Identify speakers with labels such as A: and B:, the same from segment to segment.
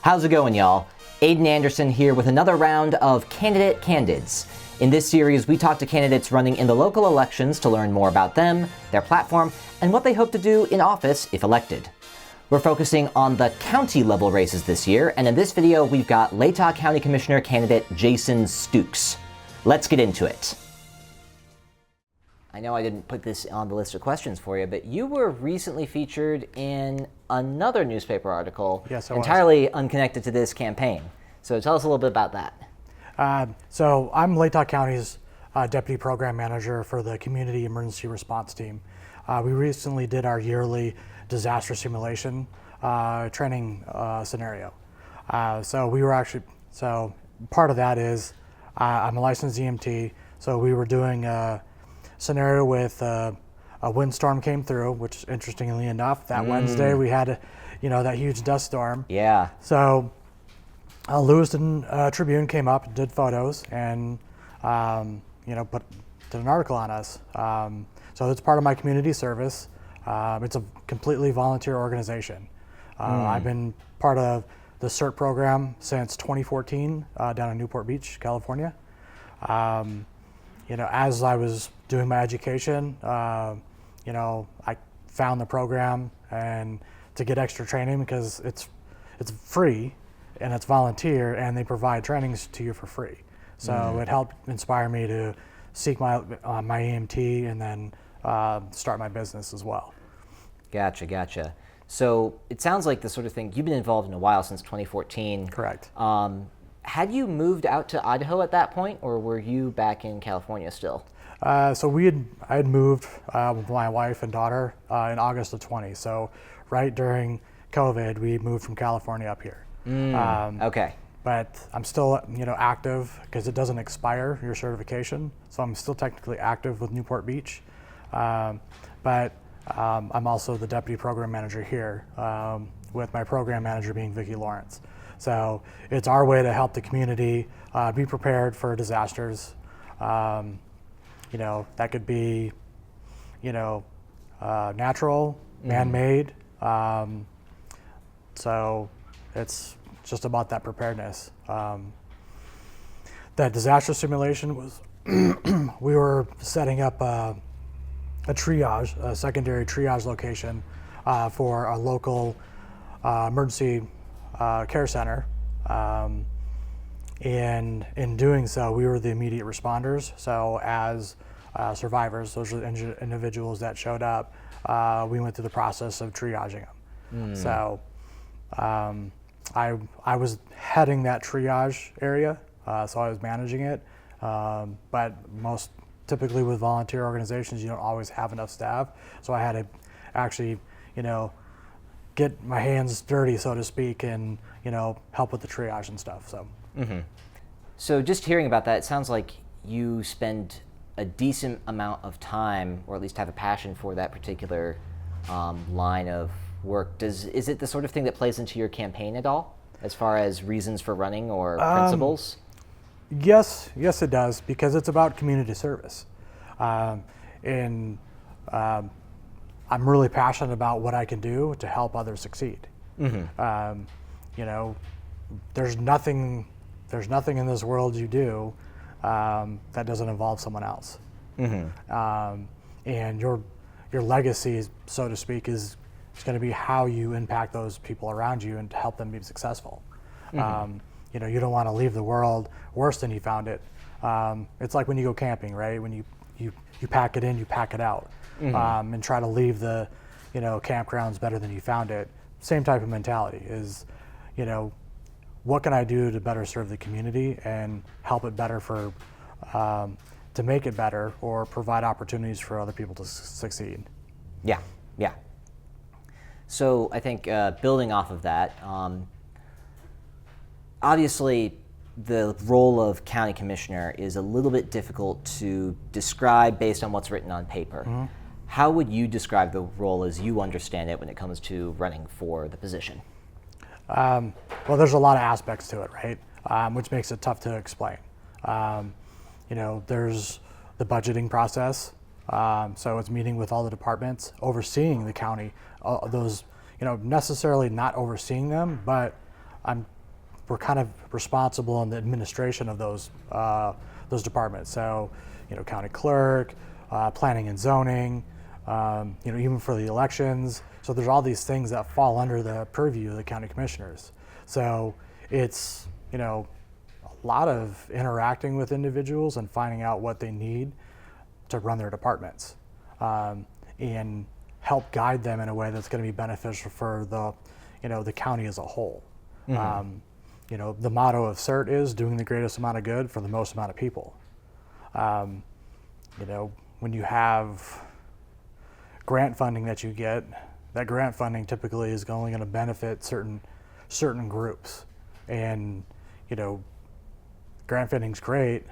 A: How's it going, y'all? Aiden Anderson here with another round of Candidate Candids. In this series, we talk to candidates running in the local elections to learn more about them, their platform, and what they hope to do in office if elected. We're focusing on the county level races this year, and in this video, we've got Latah County Commissioner candidate Jason Stooks. Let's get into it. I know I didn't put this on the list of questions for you, but you were recently featured in another newspaper article,
B: yes,
A: entirely unconnected to this campaign. So tell us a little bit about that.
B: So I'm Latah County's Deputy Program Manager for the Community Emergency Response Team. We recently did our yearly disaster simulation training scenario. So part of that is I'm a licensed EMT, so we were doing a scenario with a windstorm came through, which interestingly enough, that Wednesday we had that huge dust storm.
A: Yeah.
B: So Lewiston Tribune came up and did photos and did an article on us. So it's part of my community service. It's a completely volunteer organization. I've been part of the CERT program since 2014 down in Newport Beach, California. As I was doing my education, I found the program and to get extra training because it's free and it's volunteer and they provide trainings to you for free. So it helped inspire me to seek my EMT and then start my business as well.
A: Gotcha. So it sounds like the sort of thing, you've been involved in a while, since 2014.
B: Correct.
A: Had you moved out to Idaho at that point, or were you back in California still?
B: So I had moved with my wife and daughter in August of 20. So right during COVID, we moved from California up here.
A: Okay.
B: But I'm still, active because it doesn't expire, your certification. So I'm still technically active with Newport Beach. But I'm also the deputy program manager here, with my program manager being Vicki Lawrence. So it's our way to help the community be prepared for disasters. That could be, natural, man-made. So it's just about that preparedness. That disaster simulation was, we were setting up a secondary triage location for a local emergency care center. And in doing so, we were the immediate responders. So as survivors, those are the individuals that showed up, we went through the process of triaging them. So I was heading that triage area, so I was managing it. But most typically with volunteer organizations, you don't always have enough staff. So I had to actually, get my hands dirty, so to speak, and, help with the triage and stuff, so.
A: So just hearing about that, it sounds like you spend a decent amount of time, or at least have a passion for that particular line of work. Is it the sort of thing that plays into your campaign at all, as far as reasons for running or principles?
B: Yes, it does, because it's about community service. And I'm really passionate about what I can do to help others succeed. There's nothing in this world you do that doesn't involve someone else. And your legacy, so to speak, is going to be how you impact those people around you and to help them be successful. You don't want to leave the world worse than you found it. It's like when you go camping, right? When you pack it in, you pack it out, and try to leave the campgrounds better than you found it. Same type of mentality is, what can I do to better serve the community and help it better to make it better or provide opportunities for other people to succeed.
A: Yeah. So I think building off of that, obviously the role of county commissioner is a little bit difficult to describe based on what's written on paper. How would you describe the role as you understand it when it comes to running for the position?
B: Well, there's a lot of aspects to it, right? Which makes it tough to explain. There's the budgeting process. So it's meeting with all the departments, overseeing the county, those, necessarily not overseeing them, but we're kind of responsible in the administration of those departments. So, county clerk, planning and zoning, even for the elections. So there's all these things that fall under the purview of the county commissioners. So it's, a lot of interacting with individuals and finding out what they need to run their departments, and help guide them in a way that's going to be beneficial for the county as a whole. The motto of CERT is doing the greatest amount of good for the most amount of people. When you have grant funding that you get, that grant funding typically is only going to benefit certain groups. And, grant funding's great,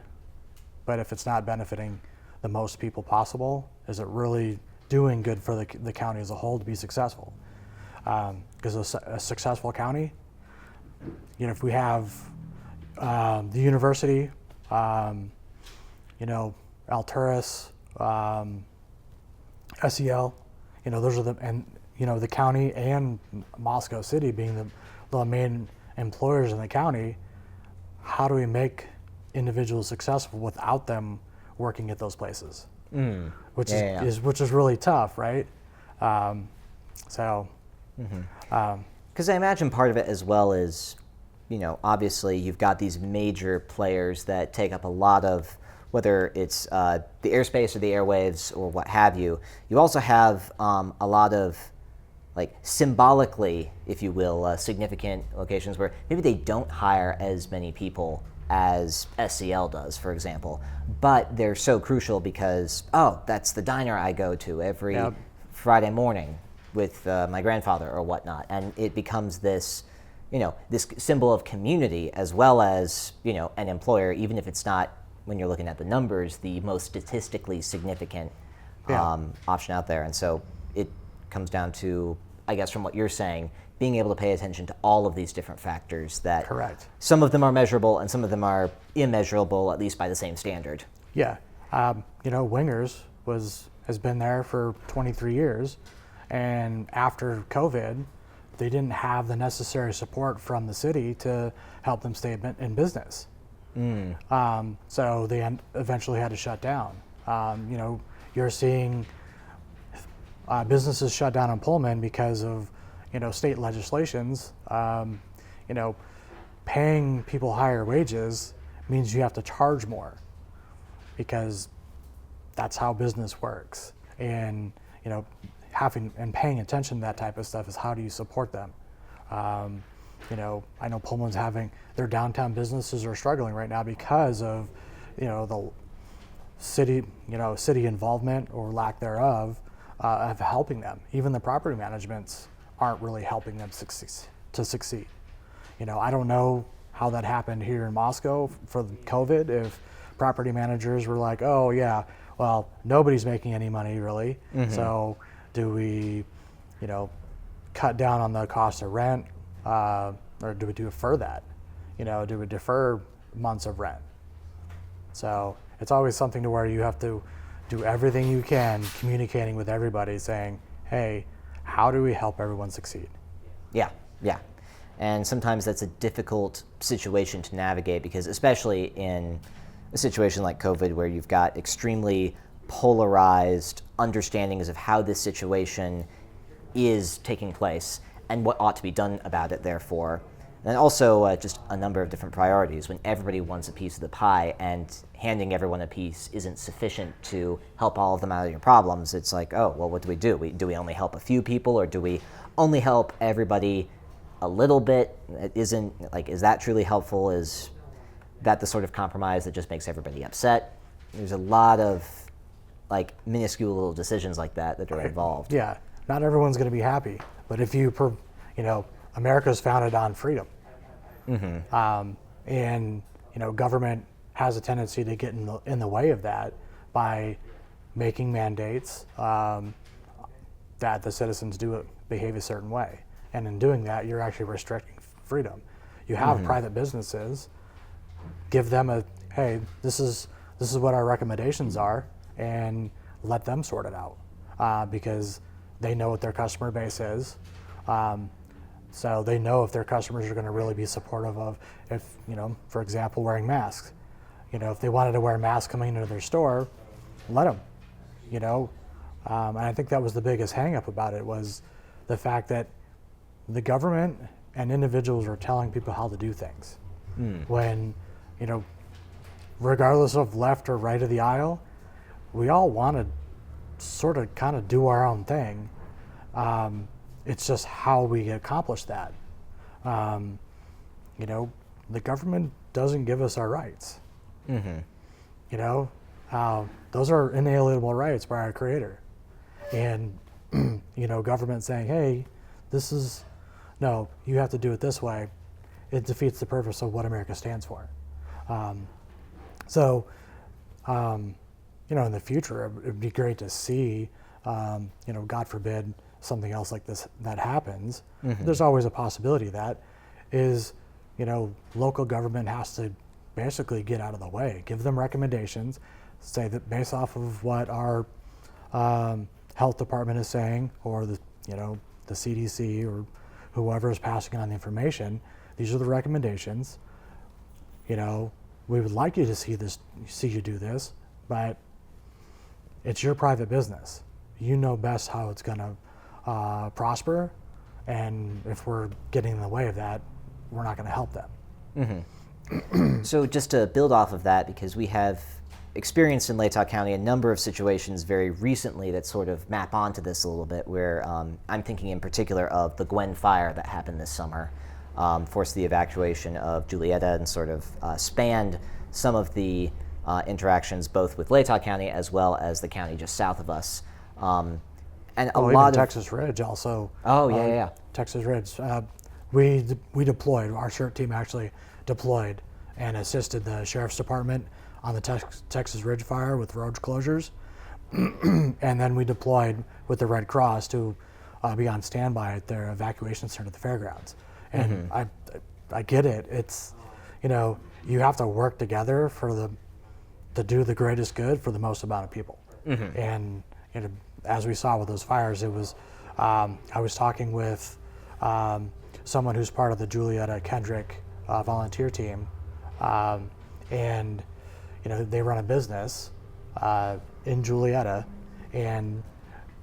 B: but if it's not benefiting the most people possible, is it really doing good for the county as a whole to be successful? Because a successful county, if we have the university, Alturas, SEL, those are the county and Moscow City being the main employers in the county. How do we make individuals successful without them working at those places? Which is really tough, right?
A: Because I imagine part of it as well is, obviously you've got these major players that take up a lot of, whether it's the airspace or the airwaves or what have you. You also have a lot of, symbolically, if you will, significant locations where maybe they don't hire as many people as SCL does, for example, but they're so crucial because, that's the diner I go to every Friday morning with my grandfather or whatnot, and it becomes this, this symbol of community as well as, an employer, even if it's not, when you're looking at the numbers, the most statistically significant option out there. And so it comes down to, I guess from what you're saying, being able to pay attention to all of these different factors that
B: Correct.
A: Some of them are measurable and some of them are immeasurable, at least by the same standard.
B: Yeah. Wingers has been there for 23 years, and after COVID, they didn't have the necessary support from the city to help them stay in business. So they eventually had to shut down. You're seeing businesses shut down in Pullman because of state legislations. Paying people higher wages means you have to charge more because that's how business works. And having and paying attention to that type of stuff is how do you support them. I know Pullman's having their downtown businesses are struggling right now because of the city involvement or lack thereof of helping them. Even the property managements aren't really helping them to succeed. I don't know how that happened here in Moscow for COVID, if property managers were like, oh yeah, well, nobody's making any money really, so do we cut down on the cost of rent, or do we defer that? Do we defer months of rent? So it's always something to where you have to do everything you can, communicating with everybody, saying, hey, how do we help everyone succeed?
A: Yeah. And sometimes that's a difficult situation to navigate because especially in a situation like COVID where you've got extremely polarized understandings of how this situation is taking place and what ought to be done about it, therefore. And also just a number of different priorities. When everybody wants a piece of the pie and handing everyone a piece isn't sufficient to help all of them out of your problems, it's like, oh, well, what do? Do we only help a few people, or do we only help everybody a little bit? Is that truly helpful? Is that the sort of compromise that just makes everybody upset? There's a lot of minuscule little decisions like that are involved.
B: Yeah, not everyone's going to be happy, but if America's founded on freedom, and government has a tendency to get in the way of that by making mandates that the citizens behave a certain way, and in doing that, you're actually restricting freedom. You have private businesses, give them hey, this is what our recommendations are, and let them sort it out because they know what their customer base is. So they know if their customers are going to really be supportive of, if, for example, wearing masks. If they wanted to wear a mask coming into their store, let them, And I think that was the biggest hang-up about it, was the fact that the government and individuals were telling people how to do things. When, regardless of left or right of the aisle, we all want to sort of kind of do our own thing. It's just how we accomplish that. The government doesn't give us our rights. Those are inalienable rights by our Creator. And, government saying, hey, no, you have to do it this way, it defeats the purpose of what America stands for. In the future, it would be great to see, God forbid, something else like this that happens. There's always a possibility that is, local government has to basically get out of the way, give them recommendations, say that based off of what our health department is saying, or the CDC or whoever is passing on the information, these are the recommendations. We would like you to see you do this, but it's your private business. You know best how it's going to prosper, and if we're getting in the way of that, we're not going to help them.
A: So just to build off of that, because we have experienced in Latah County a number of situations very recently that sort of map onto this a little bit, where I'm thinking in particular of the Gwen fire that happened this summer, forced the evacuation of Julietta and sort of spanned some of the interactions both with Latah County as well as the county just south of us. And a lot of
B: Texas Ridge also.
A: Oh, yeah.
B: Texas Ridge. We deployed, our CERT team actually deployed and assisted the Sheriff's Department on the Texas Ridge fire with road closures. And then we deployed with the Red Cross to be on standby at their evacuation center at the fairgrounds. And I get it. It's, you have to work together to do the greatest good for the most amount of people. And as we saw with those fires, it was, I was talking with someone who's part of the Julietta Kendrick volunteer team, and they run a business in Julietta, and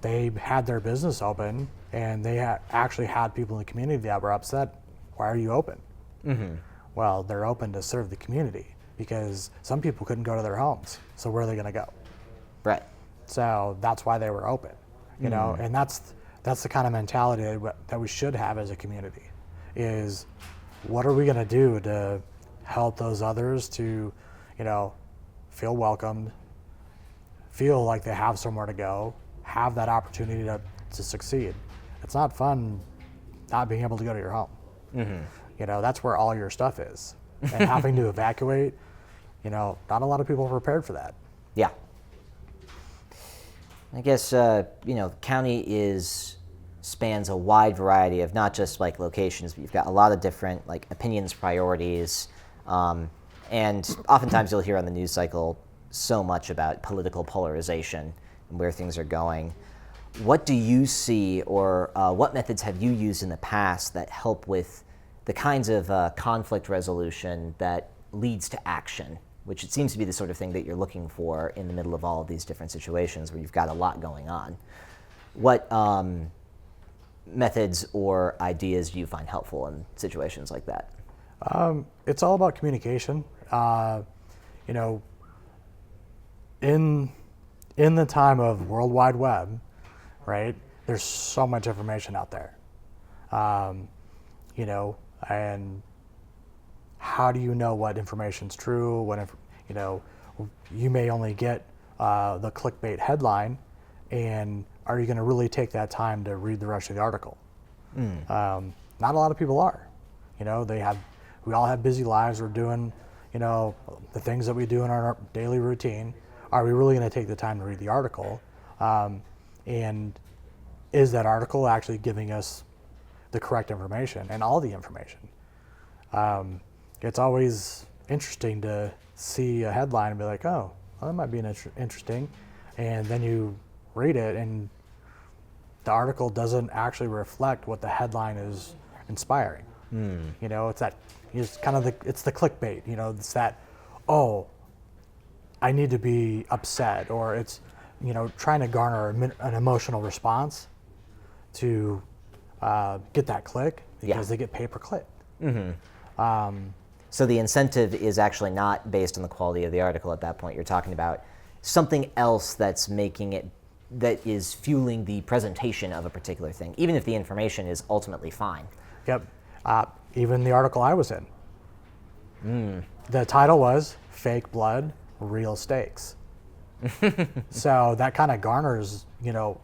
B: they had their business open, and they actually had people in the community that were upset. Why are you open? Well, they're open to serve the community, because some people couldn't go to their homes, so where are they going to go?
A: Right.
B: So that's why they were open, and that's the kind of mentality that we should have as a community, is what are we going to do to help those others to, feel welcomed, feel like they have somewhere to go, have that opportunity to succeed. It's not fun not being able to go to your home. That's where all your stuff is. And having to evacuate, not a lot of people are prepared for that.
A: Yeah. I guess, county spans a wide variety of not just like locations, but you've got a lot of different like opinions, priorities, and oftentimes you'll hear on the news cycle so much about political polarization and where things are going. What do you see, or what methods have you used in the past that help with the kinds of conflict resolution that leads to action, which it seems to be the sort of thing that you're looking for in the middle of all of these different situations where you've got a lot going on? What methods or ideas do you find helpful in situations like that?
B: It's all about communication. In the time of World Wide Web, right, there's so much information out there. And how do you know what information's true? You may only get the clickbait headline, and are you going to really take that time to read the rest of the article? Not a lot of people are. We all have busy lives. We're doing, the things that we do in our daily routine. Are we really going to take the time to read the article? And is that article actually giving us the correct information and all the information? It's always interesting to see a headline and be like, oh, well, that might be interesting. And then you read it, and the article doesn't actually reflect what the headline is inspiring. You know, it's that, it's kind of it's the clickbait, you know, it's that, oh, I need to be upset, or it's, you know, trying to garner an emotional response to get that click because they get pay per click.
A: So the incentive is actually not based on the quality of the article at that point. You're talking about something else that's making it, that is fueling the presentation of a particular thing, even if the information is ultimately fine.
B: Yep. Even the article I was in. The title was Fake Blood, Real Stakes. So that kind of garners, you know,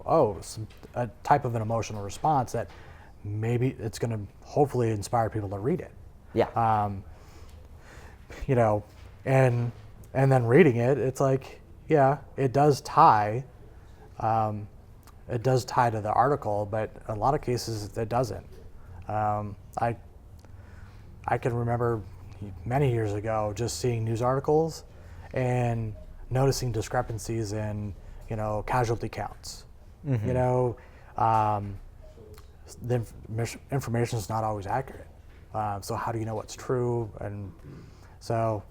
B: a type of an emotional response that maybe it's going to hopefully inspire people to read it.
A: Yeah.
B: You know, and then reading it, it's like, yeah, it does tie to the article, but in a lot of cases it doesn't. I can remember many years ago just seeing news articles and noticing discrepancies in, you know, casualty counts. You know, the information is not always accurate. So how do you know what's true? And so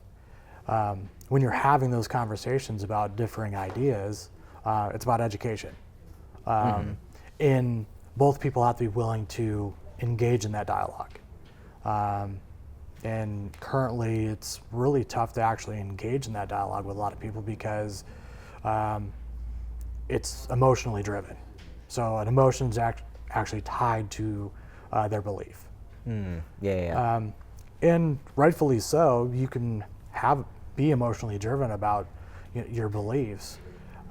B: when you're having those conversations about differing ideas, it's about education. And both people have to be willing to engage in that dialogue. And currently it's really tough to actually engage in that dialogue with a lot of people because it's emotionally driven. So an emotion is actually tied to their belief. And rightfully so, you can be emotionally driven about your beliefs,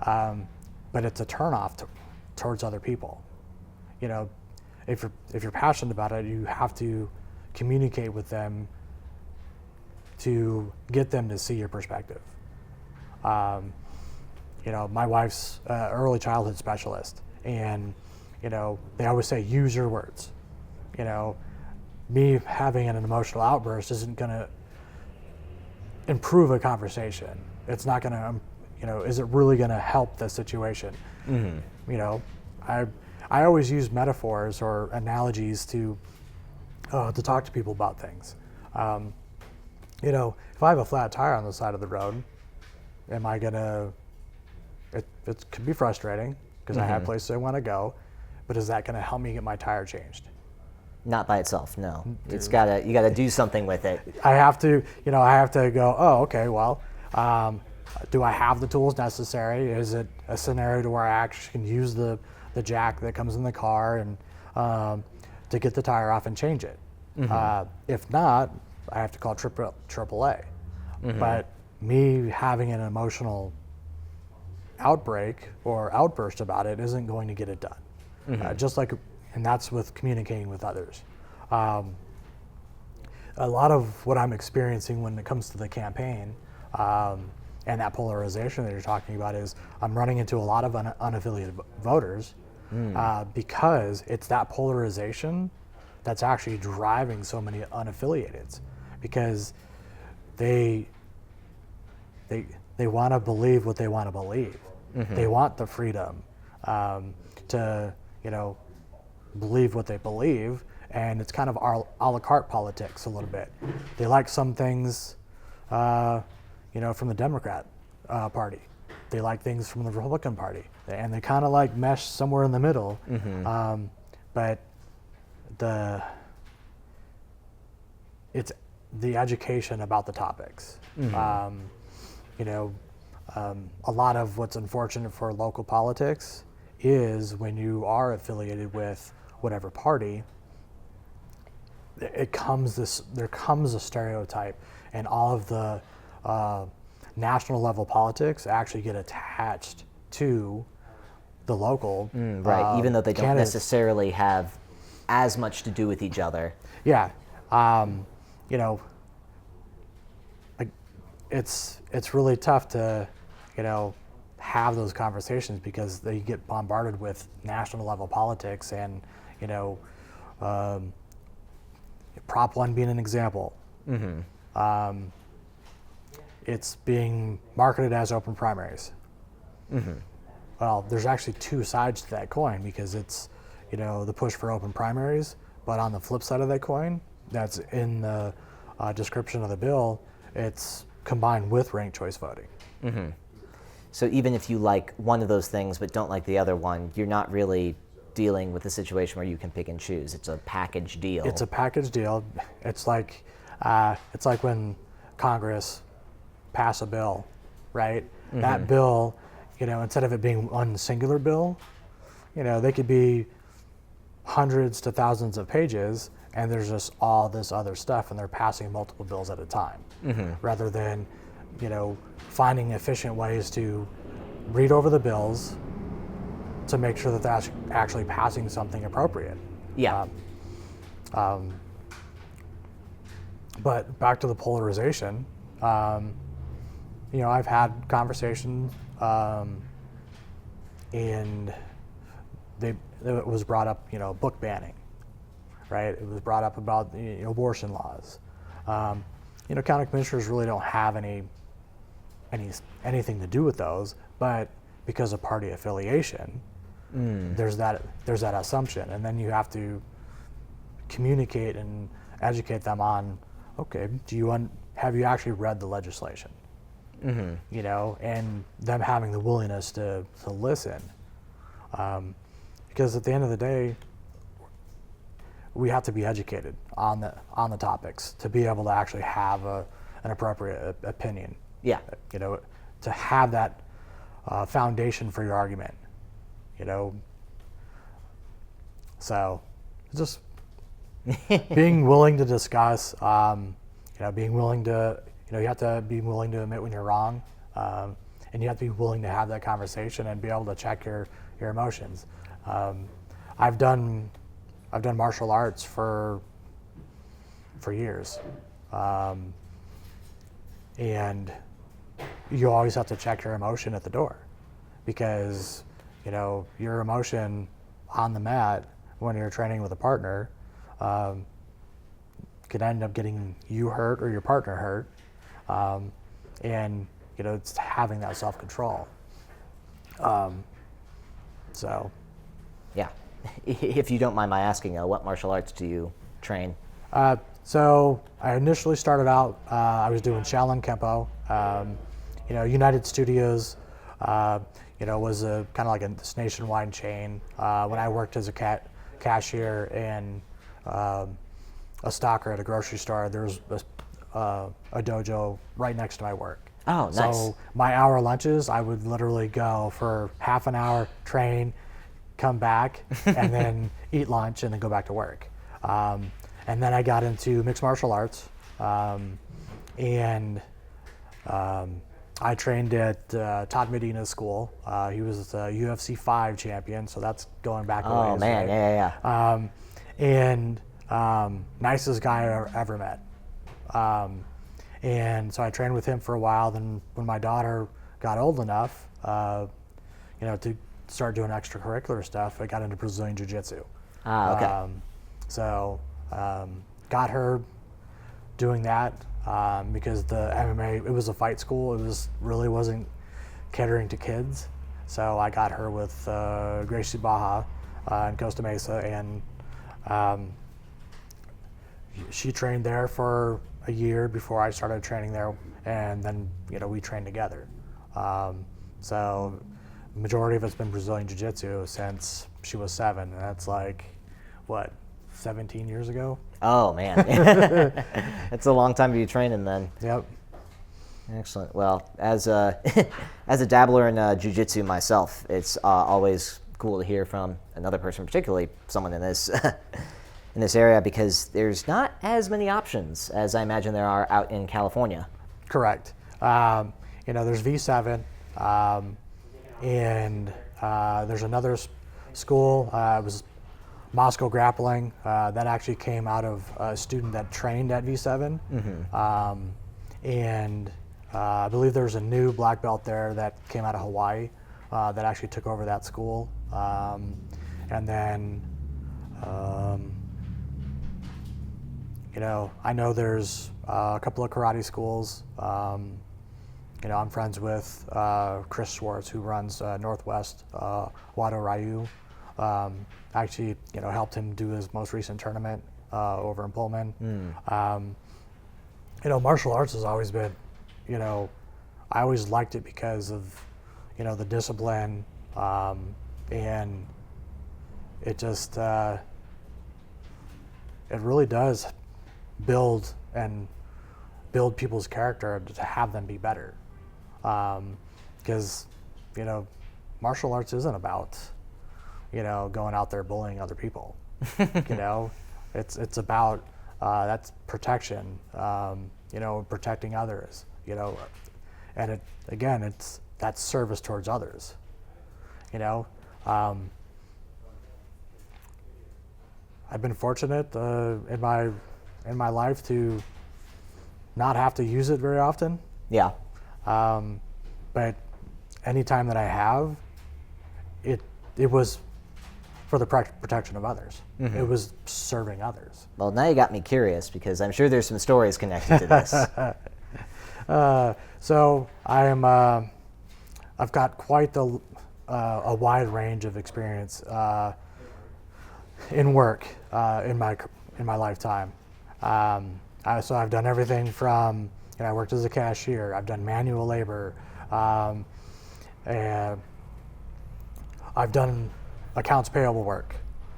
B: but it's a turnoff towards other people. You know, if you're passionate about it, you have to communicate with them to get them to see your perspective. You know, my wife's early childhood specialist, and you know, they always say use your words. You know, me having an emotional outburst isn't going to improve a conversation. It's not going to, you know, is it really going to help the situation? You know, I always use metaphors or analogies to talk to people about things. You know, if I have a flat tire on the side of the road, am I gonna? It could be frustrating because I have places I want to go, but is that going to help me get my tire changed?
A: Not by itself, no. You gotta do something with it.
B: I have to go, oh, okay, well, do I have the tools necessary? Is it a scenario to where I actually can use the jack that comes in the car and to get the tire off and change it? If not, I have to call AAA. But me having an emotional outbreak or outburst about it isn't going to get it done. Just like, and that's with communicating with others. A lot of what I'm experiencing when it comes to the campaign and that polarization that you're talking about is I'm running into a lot of unaffiliated voters because it's that polarization that's actually driving so many unaffiliateds, because they want to believe what they want to believe. They want the freedom to, you know, believe what they believe, and it's kind of a la carte politics a little bit. They like some things, you know, from the Democrat Party. They like things from the Republican Party, and they kind of like mesh somewhere in the middle. But it's the education about the topics. You know, a lot of what's unfortunate for local politics is when you are affiliated with whatever party, there comes a stereotype, and all of the national level politics actually get attached to the local.
A: Right, even though they don't
B: candidates.
A: necessarily have as much to do with each other.
B: Yeah, you know, like it's really tough to, you know, have those conversations because they get bombarded with national level politics, and you know, Prop 1 being an example. It's being marketed as open primaries. Well, there's actually two sides to that coin, because it's, you know, the push for open primaries, But on the flip side of that coin, that's in the description of the bill, it's combined with ranked choice voting.
A: So even if you like one of those things but don't like the other one, you're not really dealing with a situation where you can pick and choose. It's a package deal.
B: It's a package deal. It's like when Congress pass a bill, right? That bill, instead of it being one singular bill, they could be hundreds to thousands of pages, and there's just all this other stuff, and they're passing multiple bills at a time, rather than, finding efficient ways to read over the bills to make sure that that's actually passing something appropriate.
A: Yeah.
B: But back to the polarization, I've had conversations, and it was brought up, book banning, right? It was brought up about abortion laws. County commissioners really don't have anything to do with those, but because of party affiliation, there's that assumption, and then you have to communicate and educate them on, okay, have you actually read the legislation? And them having the willingness to listen, because at the end of the day, we have to be educated on the topics to be able to actually have an appropriate opinion.
A: Yeah.
B: To have that foundation for your argument. So just being willing to discuss. Being willing to. You have to be willing to admit when you're wrong, and you have to be willing to have that conversation and be able to check your emotions. I've done martial arts for years, and you always have to check your emotion at the door, because your emotion on the mat when you're training with a partner could end up getting you hurt or your partner hurt, and it's having that self-control. So
A: Yeah. If you don't mind my asking, what martial arts do you train?
B: So I initially started out, I was doing Shaolin Kempo. United Studios, was a kind of like this nationwide chain. When I worked as a cashier and a stocker at a grocery store, there was a dojo right next to my work.
A: Oh, nice.
B: So my hour lunches, I would literally go for half an hour, train, come back, and then eat lunch, and then go back to work. And then I got into mixed martial arts, and I trained at Todd Medina's school. He was a UFC 5 champion, so that's going back a ways.
A: Oh man,
B: right?
A: yeah.
B: And nicest guy I ever met. And so I trained with him for a while. Then when my daughter got old enough, to start doing extracurricular stuff, I got into Brazilian Jiu-Jitsu.
A: Okay.
B: Got her doing that because the MMA, it was a fight school. It really wasn't catering to kids. So I got her with Gracie Baja in Costa Mesa, and she trained there for a year before I started training there, and then we trained together. So the majority of it's been Brazilian Jiu-Jitsu since she was 7, and that's 17 years ago?
A: Oh man, it's a long time to be training then.
B: Yep.
A: Excellent. Well, as a dabbler in jiu-jitsu myself, it's always cool to hear from another person, particularly someone in this in this area, because there's not as many options as I imagine there are out in California.
B: Correct. There's V7, and there's another school. It was Moscow Grappling. That actually came out of a student that trained at V7. And I believe there's a new black belt there that came out of Hawaii that actually took over that school. And then, I know there's a couple of karate schools. I'm friends with Chris Schwartz, who runs Northwest Wado Ryu. Actually, helped him do his most recent tournament over in Pullman. Martial arts has always been, I always liked it because of, the discipline, and it just, it really does build people's character to have them be better. Because, martial arts isn't about, going out there bullying other people. It's about that's protection, protecting others, and it's that service towards others, I've been fortunate in my life to not have to use it very often.
A: Yeah.
B: But any time that I have, it was for the protection of others. It was serving others.
A: Well, now you got me curious because I'm sure there's some stories connected to this.
B: So I've got quite a wide range of experience in work in my lifetime. So I've done everything from, I worked as a cashier. I've done manual labor, and I've done accounts payable work.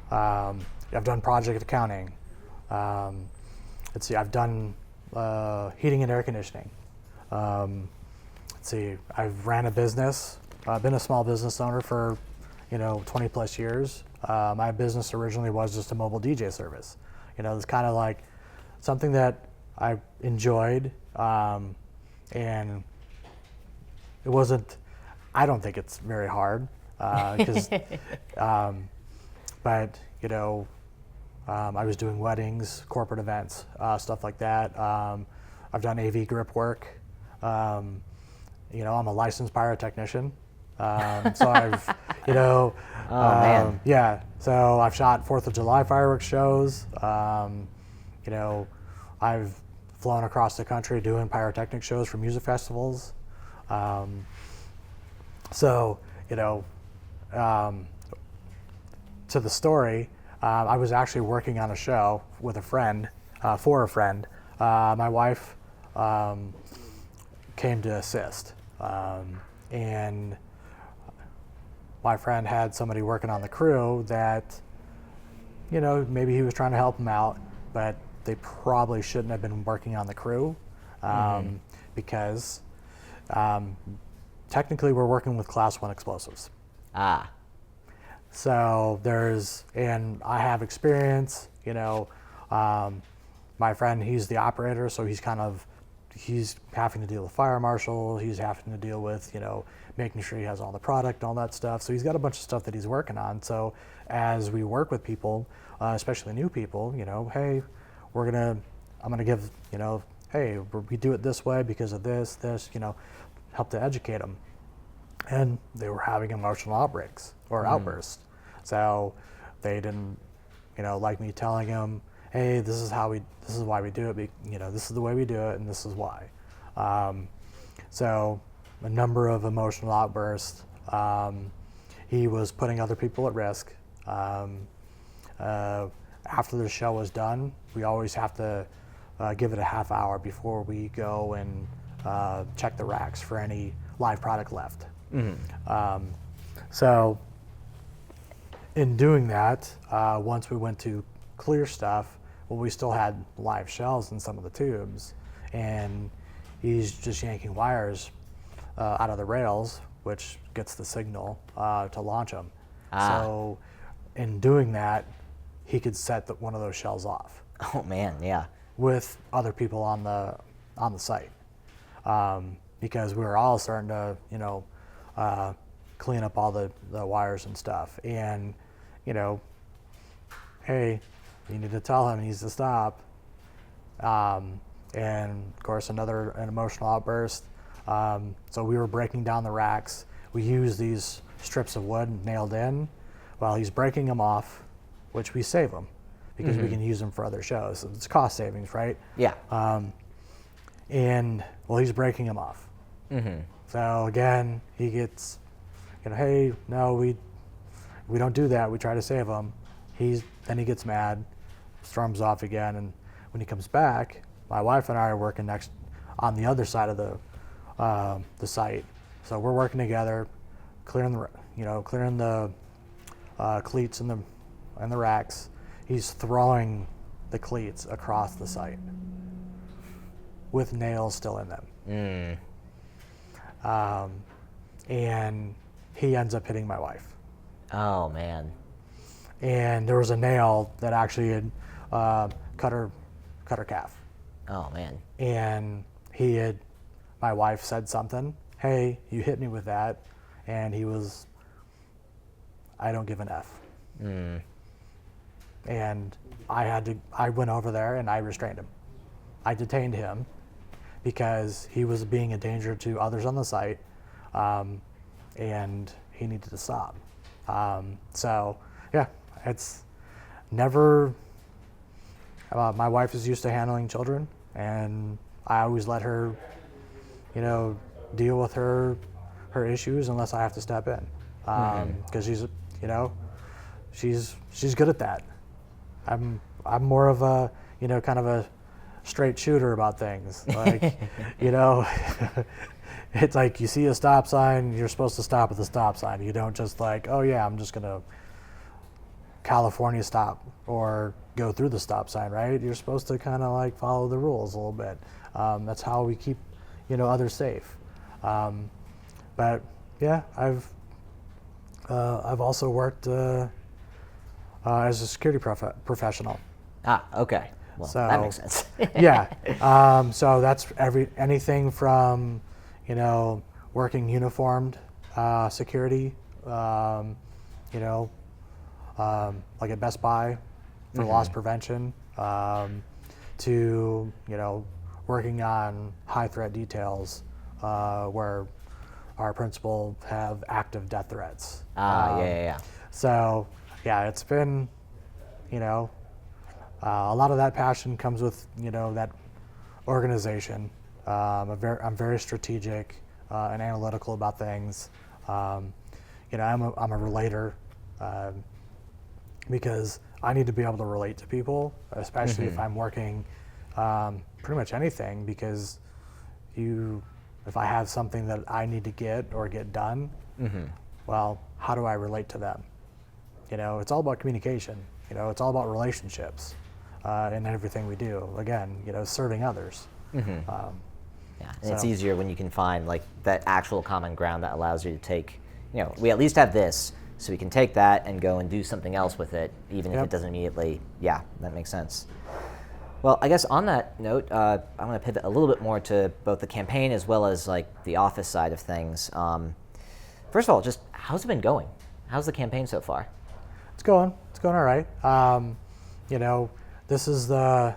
B: I've done project accounting. I've done heating and air conditioning. I've ran a business. I've been a small business owner for, 20 plus years. My business originally was just a mobile DJ service. It's kind of like something that I enjoyed, and it wasn't. I don't think it's very hard, because, but I was doing weddings, corporate events, stuff like that. I've done AV grip work. I'm a licensed pyrotechnician. So I've,
A: man.
B: yeah. So I've shot 4th of July fireworks shows. I've flown across the country doing pyrotechnic shows for music festivals. To the story, I was actually working on a show with a friend, for a friend. My wife came to assist, and my friend had somebody working on the crew that, maybe he was trying to help him out, but they probably shouldn't have been working on the crew, because technically we're working with Class 1 explosives. So and I have experience, my friend, he's the operator, so he's having to deal with fire marshal, he's having to deal with, making sure he has all the product, all that stuff. So he's got a bunch of stuff that he's working on. So as we work with people, especially new people, hey, I'm gonna give, hey, we do it this way because of this, help to educate them. And they were having emotional outbreaks or outbursts. So they didn't, like me telling them, hey, this is why we do it. This is the way we do it, and this is why. So a number of emotional outbursts. He was putting other people at risk. After the show was done, we always have to give it a half hour before we go and check the racks for any live product left. So in doing that, once we went to clear stuff, we still had live shells in some of the tubes, and he's just yanking wires out of the rails, which gets the signal to launch them. So in doing that, he could set one of those shells off.
A: Oh man, yeah.
B: With other people on the site, because we were all starting to clean up all the wires and stuff, and hey, you need to tell him he needs to stop. And of course an emotional outburst. So we were breaking down the racks. We used these strips of wood nailed in. While he's breaking them off, which we save them because we can use them for other shows. So it's cost savings, right?
A: Yeah.
B: And he's breaking them off. So again, he gets, hey, no, We don't do that. We try to save him. Then he gets mad, storms off again, and when he comes back, my wife and I are working next on the other side of the site. So we're working together, clearing the cleats and the racks. He's throwing the cleats across the site with nails still in them. And he ends up hitting my wife.
A: Oh, man.
B: And there was a nail that actually had cut her calf.
A: Oh, man.
B: And my wife said something, hey, you hit me with that. And he was, I don't give an F. And I went over there and I restrained him. I detained him because he was being a danger to others on the site, and he needed to stop. So yeah, it's never, my wife is used to handling children, and I always let her, deal with her issues unless I have to step in. Because she's good at that. I'm more of a, kind of a straight shooter about things. Like, it's like you see a stop sign, you're supposed to stop at the stop sign. You don't just like, oh yeah, I'm just gonna California stop or go through the stop sign, right? You're supposed to kind of like follow the rules a little bit. That's how we keep, others safe. But yeah, I've also worked as a security professional.
A: Ah, okay. Well,
B: So,
A: that makes sense.
B: Yeah. So that's anything from, working uniformed security, like at Best Buy for loss prevention, to, working on high threat details where our principal have active death threats.
A: Yeah.
B: So yeah, it's been, a lot of that passion comes with, that organization. I'm very strategic and analytical about things. I'm a relator because I need to be able to relate to people, especially if I'm working pretty much anything, because if I have something that I need to get or get done, well, how do I relate to them? It's all about communication. It's all about relationships in everything we do. Again, serving others.
A: Yeah, and it's easier when you can find like that actual common ground that allows you to take, we at least have this, so we can take that and go and do something else with it, even if it doesn't immediately. Yeah, that makes sense. Well, I guess on that note, I want to pivot a little bit more to both the campaign as well as like the office side of things. First of all, just how's it been going? How's the campaign so far?
B: It's going all right. This is the,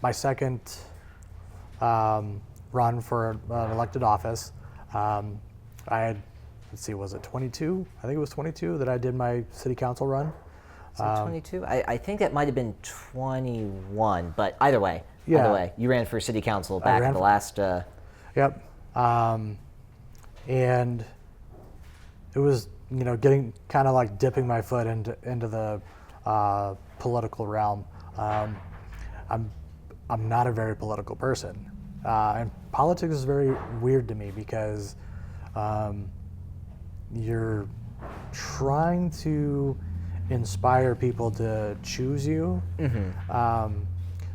B: my second run for an elected office. I had, was it 22? I think it was 22 that I did my city council run.
A: 22? I think that might have been 21, but either way, you ran for city council back at the last.
B: Yep. And it was, getting kind of like dipping my foot into the political realm. I'm not a very political person, and politics is very weird to me because you're trying to inspire people to choose you.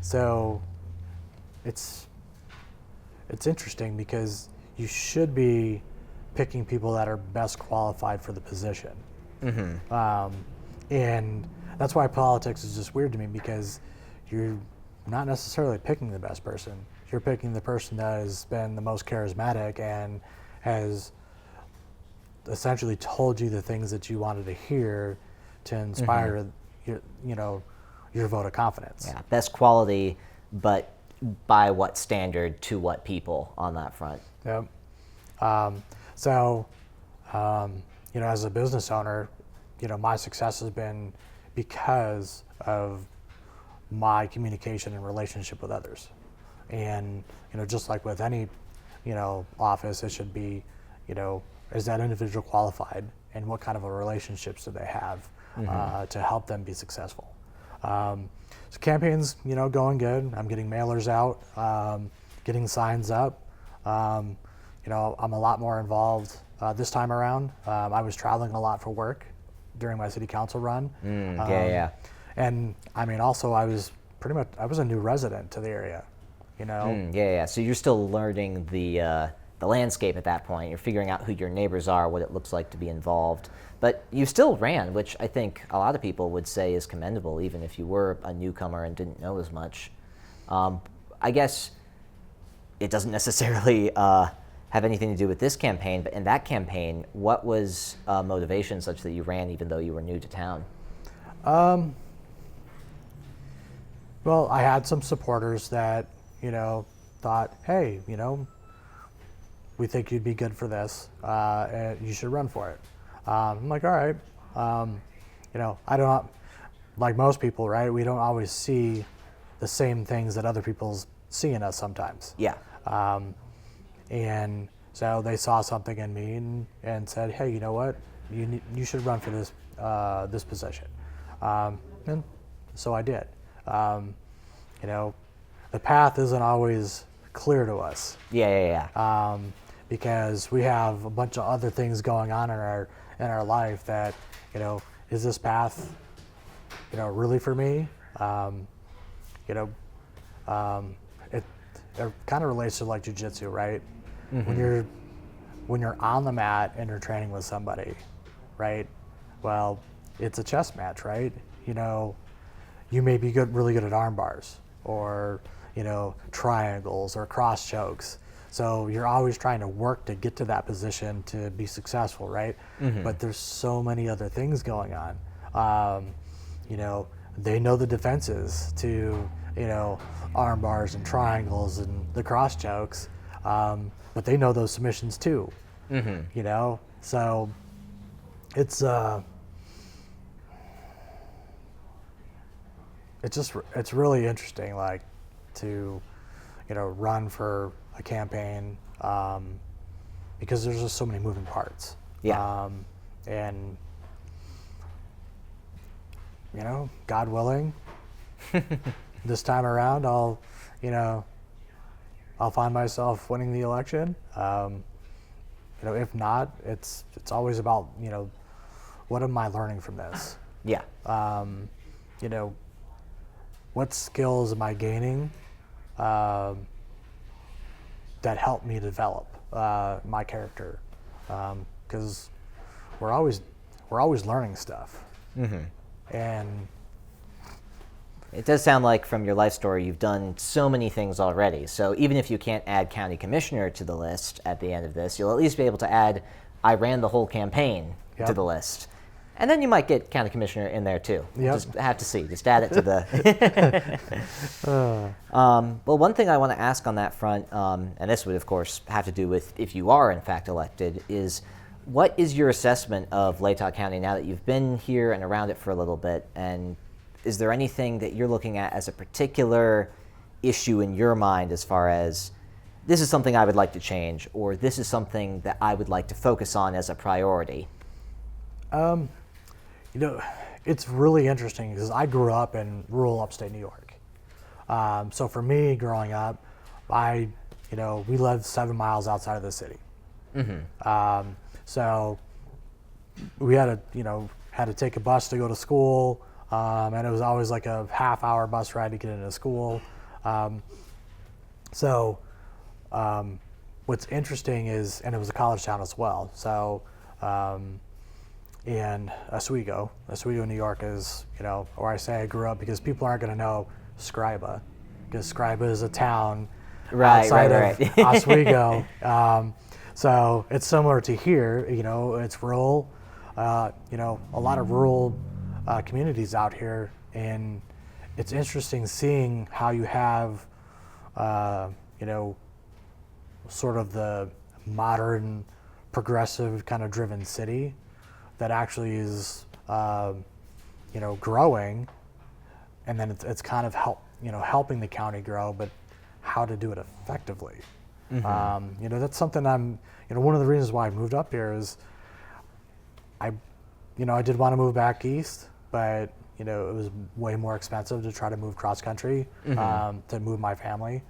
B: So it's interesting because you should be picking people that are best qualified for the position. And that's why politics is just weird to me, because you're not necessarily picking the best person. You're picking the person that has been the most charismatic and has essentially told you the things that you wanted to hear to inspire your vote of confidence.
A: Yeah, best quality, but by what standard to what people on that front?
B: Yep. As a business owner, my success has been because of my communication and relationship with others. And, just like with any, office, it should be, is that individual qualified? and what kind of a relationships do they have to help them be successful. So campaigns, going good. I'm getting mailers out, getting signs up. I'm a lot more involved this time around. I was traveling a lot for work during my city council run. And I mean, also I was a new resident to the area,
A: So you're still learning the landscape at that point. You're figuring out who your neighbors are, what it looks like to be involved. But you still ran, which I think a lot of people would say is commendable, even if you were a newcomer and didn't know as much. I guess it doesn't necessarily have anything to do with this campaign, but in that campaign, what was motivation such that you ran even though you were new to town?
B: Well, I had some supporters that, thought, hey, we think you'd be good for this, and you should run for it. I'm like, all right. I don't, like most people, right? We don't always see the same things that other people see in us sometimes.
A: Yeah.
B: And so they saw something in me and said, hey, you know what? You should run for this position. And so I did. The path isn't always clear to us. Because we have a bunch of other things going on in our life that, is this path, really for me? It kind of relates to like jiu-jitsu, right? Mm-hmm. When you're on the mat and you're training with somebody, right? Well, it's a chess match, right? You may be really good at arm bars or, triangles or cross chokes. So you're always trying to work to get to that position to be successful, right? Mm-hmm. But there's so many other things going on. They know the defenses to, arm bars and triangles and the cross chokes, but they know those submissions too. Mm-hmm. So it's really interesting, like to, run for a campaign, because there's just so many moving parts. And God willing, this time around I'll find myself winning the election. If not, it's always about, what am I learning from this? What skills am I gaining that help me develop my character? Because we're always learning stuff. Mm-hmm. And
A: it does sound like from your life story you've done so many things already. So even if you can't add county commissioner to the list at the end of this, you'll at least be able to add I ran the whole campaign to the list. And then you might get county commissioner in there too. Just have to see. Just add it to the... Well, one thing I want to ask on that front, and this would of course have to do with if you are in fact elected, is what is your assessment of Latah County now that you've been here and around it for a little bit? And is there anything that you're looking at as a particular issue in your mind as far as this is something I would like to change, or this is something that I would like to focus on as a priority?
B: It's really interesting because I grew up in rural upstate New York. So for me, growing up, we lived 7 miles outside of the city. Mm-hmm. So we had to take a bus to go to school, and it was always like a half-hour bus ride to get into school. What's interesting is, and it was a college town as well. So. And Oswego, New York is, where I say I grew up because people aren't going to know Scriba, because Scriba is a town outside of Oswego. So it's similar to here, it's rural, a lot of rural communities out here. And it's interesting seeing how you have, sort of the modern, progressive kind of driven city that actually is, growing, and then it's kind of helping the county grow, but how to do it effectively. Mm-hmm. That's something one of the reasons why I moved up here is, I did want to move back east, but it was way more expensive to try to move cross country, to move my family.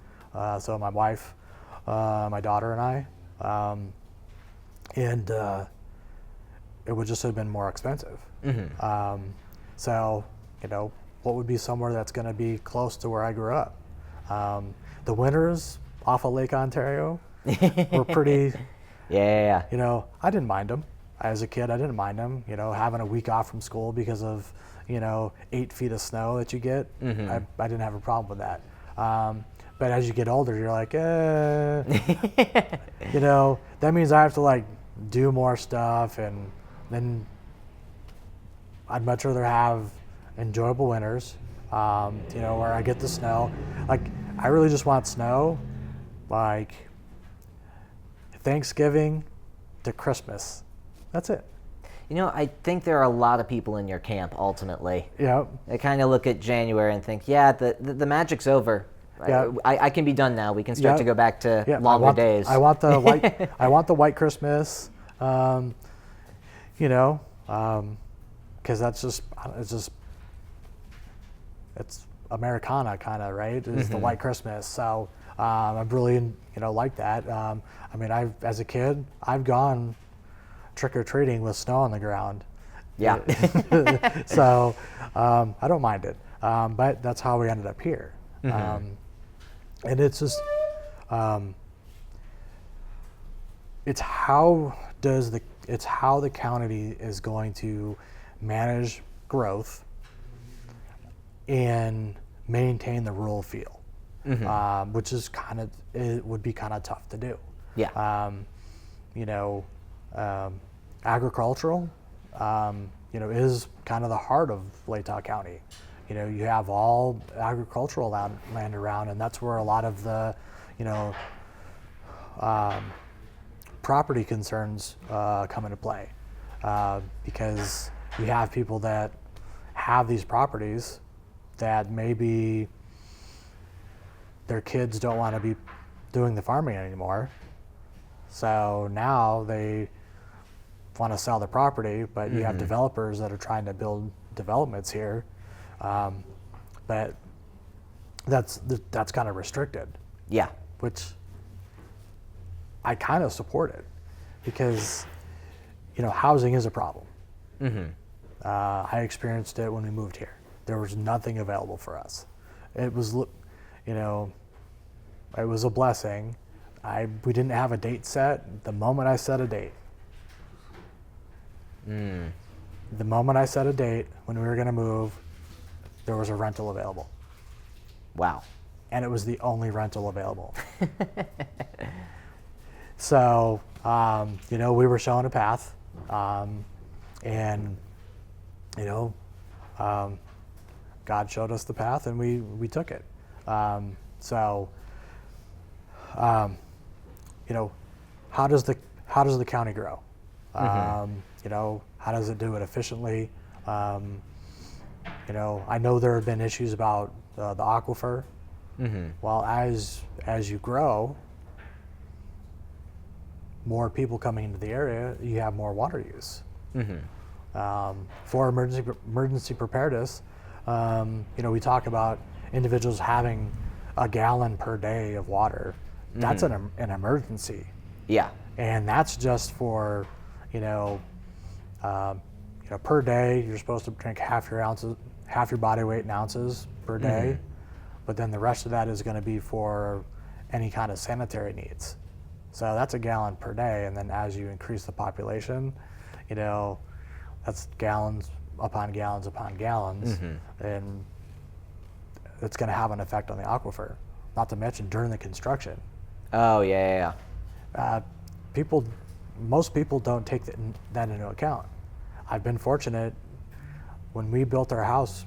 B: So my wife, my daughter, and I, and it would just have been more expensive. So what would be somewhere that's going to be close to where I grew up? The winters off of Lake Ontario were pretty.
A: Yeah.
B: I didn't mind them. As a kid, I didn't mind them. Having a week off from school because of 8 feet of snow that you get. I didn't have a problem with that. But as you get older, you're like, that means I have to like do more stuff, and then I'd much rather have enjoyable winters, where I get the snow. Like, I really just want snow, like Thanksgiving to Christmas. That's it.
A: I think there are a lot of people in your camp ultimately.
B: Yeah.
A: They kind of look at January and think, yeah, the magic's over.
B: Yeah.
A: I can be done now. We can start to go back to longer days.
B: I want the white. I want the white Christmas. Because that's it's Americana kind of, right? It's the white Christmas. So I'm really like that. As a kid, I've gone trick or treating with snow on the ground.
A: Yeah.
B: So I don't mind it. But that's how we ended up here. And it's just, it's how the county is going to manage growth and maintain the rural feel, which is it would be kind of tough to do.
A: Yeah.
B: Agricultural, is kind of the heart of Latah County. You have all agricultural land around, and that's where a lot of the, property concerns come into play, because you have people that have these properties that maybe their kids don't want to be doing the farming anymore, so now they want to sell the property, but you have developers that are trying to build developments here. But that's kind of restricted.
A: Yeah.
B: Which I kind of support it, because housing is a problem. I experienced it when we moved here. There was nothing available for us. It was it was a blessing. We didn't have a date set. The moment I set a date, when we were going to move, there was a rental available.
A: Wow.
B: And it was the only rental available. So, we were shown a path, and, God showed us the path, and we took it. So, how does the county grow? How does it do it efficiently? I know there have been issues about the aquifer. Well, as you grow, more people coming into the area, you have more water use. For emergency preparedness, we talk about individuals having a gallon per day of water. That's an emergency.
A: Yeah.
B: And that's just for, per day, you're supposed to drink half your body weight in ounces per day, but then the rest of that is going to be for any kind of sanitary needs. So that's a gallon per day, and then as you increase the population, that's gallons upon gallons upon gallons, and it's going to have an effect on the aquifer. Not to mention during the construction.
A: Oh yeah.
B: Most people don't take that into account. I've been fortunate when we built our house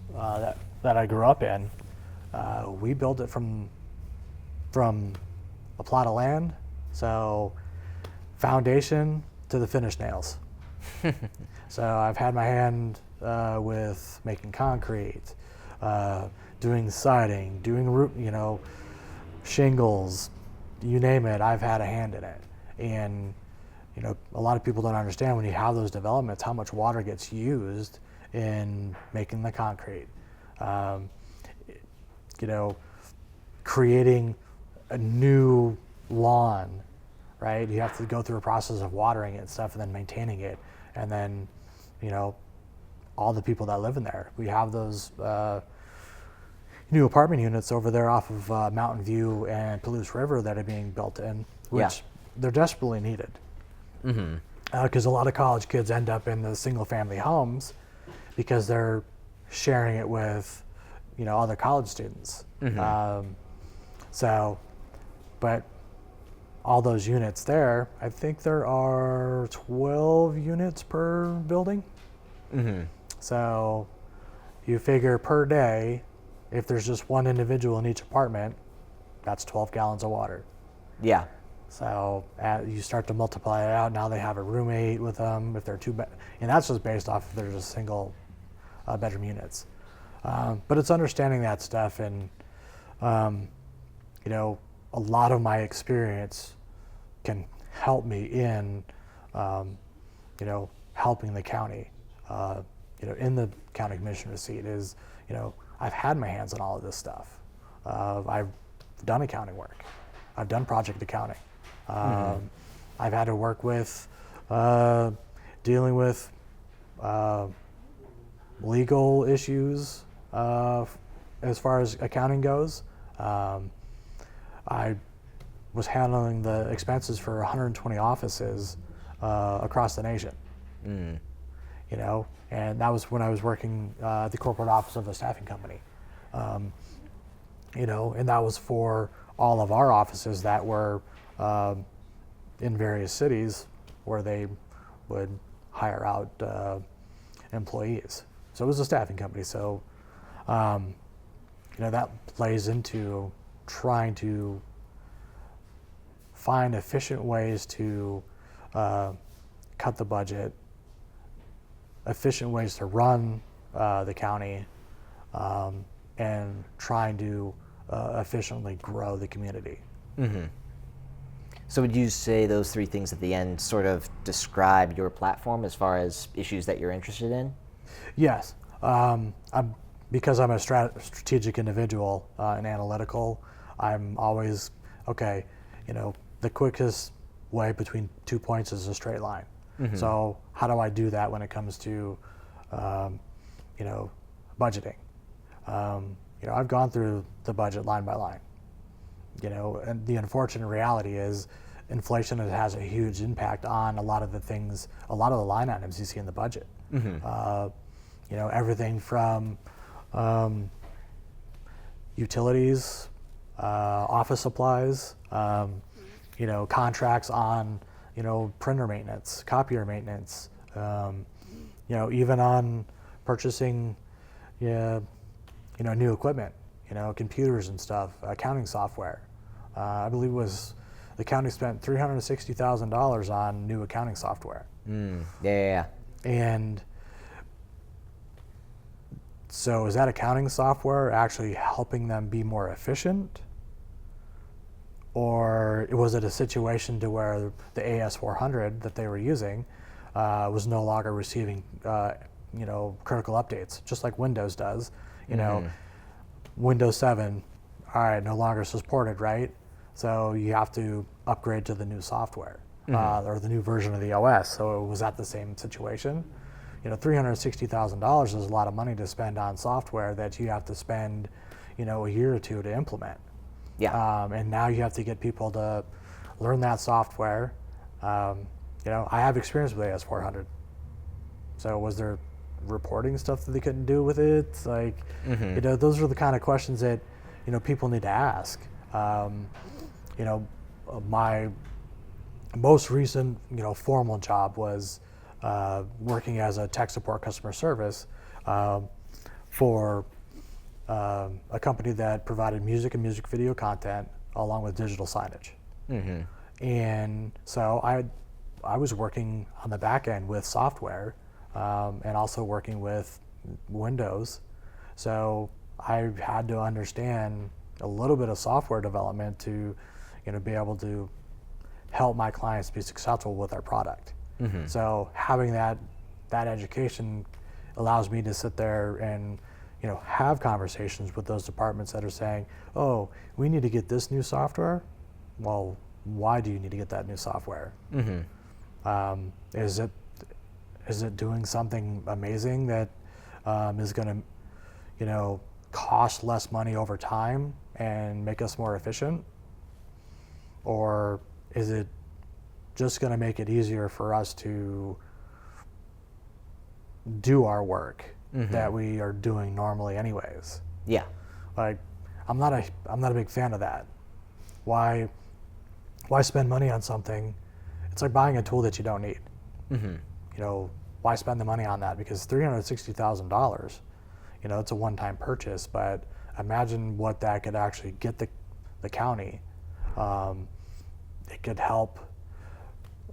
B: that I grew up in. We built it from a plot of land, so foundation to the finished nails. So I've had my hand with making concrete, doing siding, doing roof, shingles, you name it. I've had a hand in it, and a lot of people don't understand when you have those developments how much water gets used in making the concrete. Creating a new lawn, right? You have to go through a process of watering it and stuff and then maintaining it. And then, all the people that live in there. We have those new apartment units over there off of Mountain View and Palouse River that are being built in, which they're desperately needed. Because a lot of college kids end up in the single family homes because they're sharing it with, other college students. But all those units there, I think there are 12 units per building. So you figure per day, if there's just one individual in each apartment, that's 12 gallons of water.
A: Yeah.
B: So you start to multiply it out. Now they have a roommate with them if they're and that's just based off if they're just single bedroom units. But it's understanding that stuff, and a lot of my experience can help me in helping the county. In the county commissioner's seat is, I've had my hands on all of this stuff. I've done accounting work. I've done project accounting. I've had to work with dealing with legal issues as far as accounting goes. I was handling the expenses for 120 offices across the nation. And that was when I was working at the corporate office of a staffing company. And that was for all of our offices that were in various cities where they would hire out employees. So it was a staffing company. So, that plays into trying to find efficient ways to cut the budget, efficient ways to run the county, and trying to efficiently grow the community.
A: So would you say those three things at the end sort of describe your platform as far as issues that you're interested in?
B: Yes. Because I'm a strategic individual and analytical, I'm always, the quickest way between 2 points is a straight line. So how do I do that when it comes to, budgeting? I've gone through the budget line by line, and the unfortunate reality is inflation has a huge impact on a lot of the line items you see in the budget. Everything from utilities, office supplies, contracts on, printer maintenance, copier maintenance, even on purchasing, new equipment, computers and stuff, accounting software. I believe the county spent $360,000 on new accounting software.
A: Yeah.
B: And so is that accounting software actually helping them be more efficient? Or was it a situation to where the AS400 that they were using was no longer receiving, critical updates, just like Windows does? Windows 7, all right, no longer supported, right? So you have to upgrade to the new software or the new version of the OS. So was that the same situation? $360,000 is a lot of money to spend on software that you have to spend, a year or two to implement.
A: Yeah.
B: And now you have to get people to learn that software. I have experience with AS400. So was there reporting stuff that they couldn't do with it? Those are the kind of questions that, people need to ask. My most recent, formal job was working as a tech support customer service for a company that provided music and music video content along with digital signage. And so I was working on the back end with software and also working with Windows. So I had to understand a little bit of software development to be able to help my clients be successful with our product. So having that education allows me to sit there and have conversations with those departments that are saying, oh, we need to get this new software. Well, why do you need to get that new software? Is it doing something amazing that is going to cost less money over time and make us more efficient? Or is it just going to make it easier for us to do our work that we are doing normally anyways?
A: Yeah.
B: Like, I'm not a big fan of that. Why spend money on something? It's like buying a tool that you don't need. Why spend the money on that? Because $360,000, it's a one-time purchase, but imagine what that could actually get the county. It could help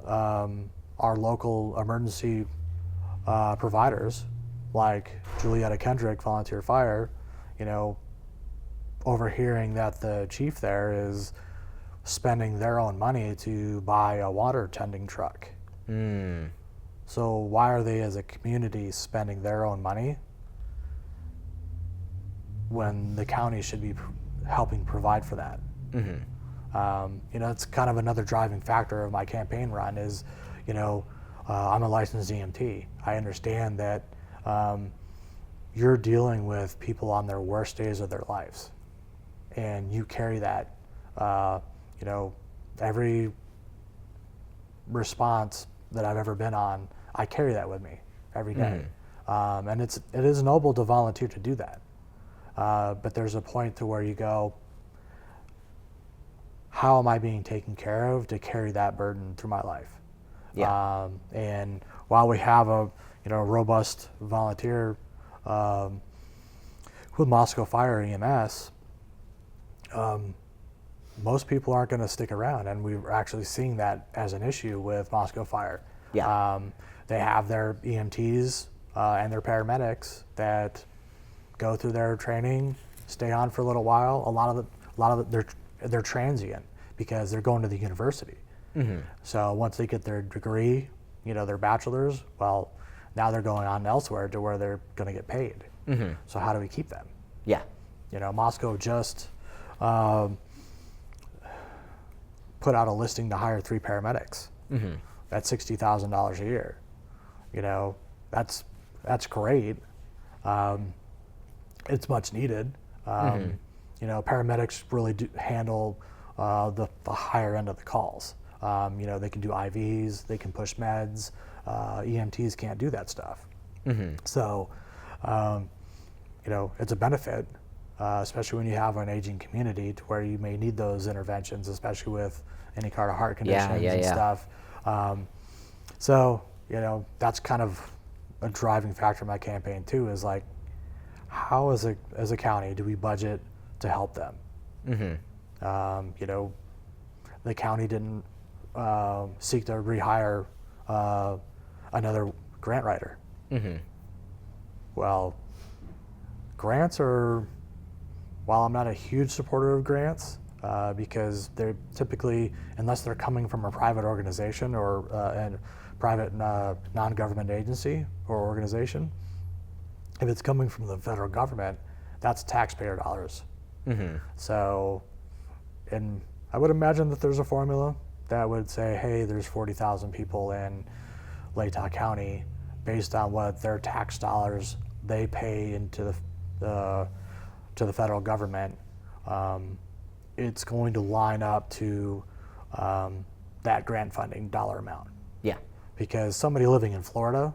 B: our local emergency providers, like Julietta Kendrick, Volunteer Fire, overhearing that the chief there is spending their own money to buy a water tending truck. So why are they as a community spending their own money when the county should be helping provide for that? It's kind of another driving factor of my campaign run is, I'm a licensed EMT. I understand that you're dealing with people on their worst days of their lives, and you carry that. Every response that I've ever been on, I carry that with me every day. And it is noble to volunteer to do that. But there's a point to where you go, how am I being taken care of to carry that burden through my life?
A: Yeah.
B: And while we have a robust volunteer with Moscow Fire and EMS, most people aren't going to stick around, and we're actually seeing that as an issue with Moscow Fire.
A: Yeah.
B: They have their EMTs and their paramedics that go through their training, stay on for a little while. A lot of they're transient because they're going to the university. So once they get their degree, their bachelor's, well, now they're going on elsewhere to where they're going to get paid. So how do we keep them?
A: Yeah.
B: Moscow just put out a listing to hire 3 paramedics. That's $60,000 a year. That's great. It's much needed. Paramedics really do handle the higher end of the calls. They can do IVs, they can push meds. EMTs can't do that stuff. So, it's a benefit, especially when you have an aging community to where you may need those interventions, especially with any kind of heart conditions and stuff. So, that's kind of a driving factor in my campaign too, is like, how as a county do we budget to help them? The county didn't seek to rehire another grant writer. Well, grants are, while I'm not a huge supporter of grants, because they're typically, unless they're coming from a private organization or a private non-government agency or organization, if it's coming from the federal government, that's taxpayer dollars. So, and I would imagine that there's a formula that would say, hey, there's 40,000 people in Latah County based on what their tax dollars they pay into the federal government. It's going to line up to that grant funding dollar amount.
A: Yeah. Because
B: somebody living in Florida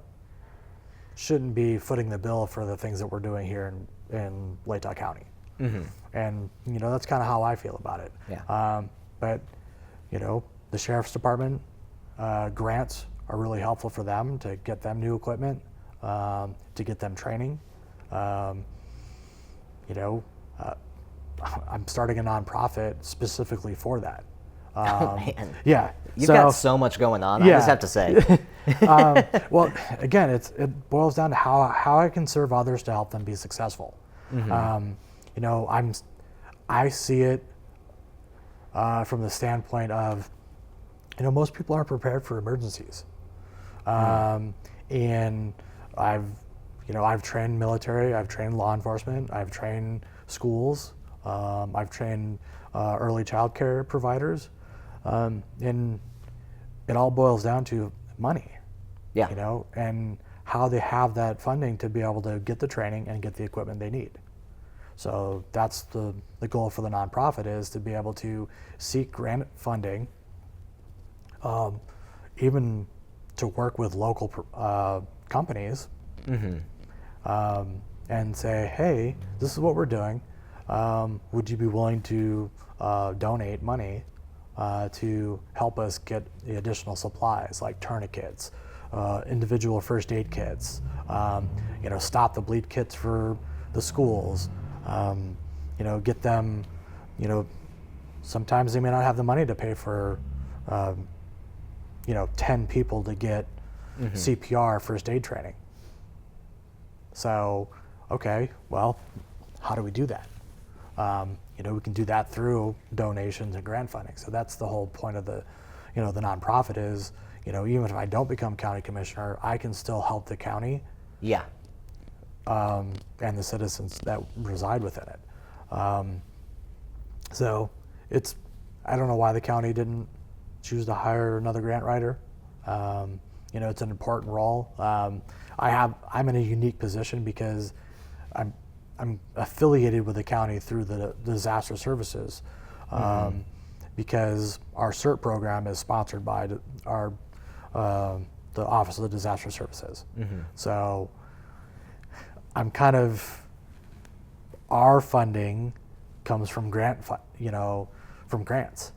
B: shouldn't be footing the bill for the things that we're doing here in Latah County. And that's kind of how I feel about it.
A: Yeah.
B: But the sheriff's department grants are really helpful for them to get them new equipment, to get them training. I'm starting a nonprofit specifically for that.
A: Oh, man.
B: Yeah.
A: You've got so much going on, I just have to say.
B: Well, again, it boils down to how I can serve others to help them be successful. I see it from the standpoint of, most people aren't prepared for emergencies. And I've trained military, I've trained law enforcement, I've trained schools, I've trained early child care providers, and it all boils down to money.
A: Yeah.
B: And how they have that funding to be able to get the training and get the equipment they need. So that's the goal for the nonprofit, is to be able to seek grant funding, even to work with local companies, and say, hey, this is what we're doing. Would you be willing to donate money to help us get the additional supplies like tourniquets, individual first aid kits, stop the bleed kits for the schools, get them, sometimes they may not have the money to pay for, 10 people to get CPR first aid training. So, okay, well, how do we do that? We can do that through donations and grant funding. So that's the whole point of the nonprofit is, even if I don't become county commissioner, I can still help the county.
A: Yeah.
B: And the citizens that reside within it. So I don't know why the county didn't choose to hire another grant writer. It's an important role. I'm in a unique position because I'm affiliated with the county through the disaster services, because our CERT program is sponsored by the Office of the Disaster Services. So I'm kind of, our funding comes from from grants.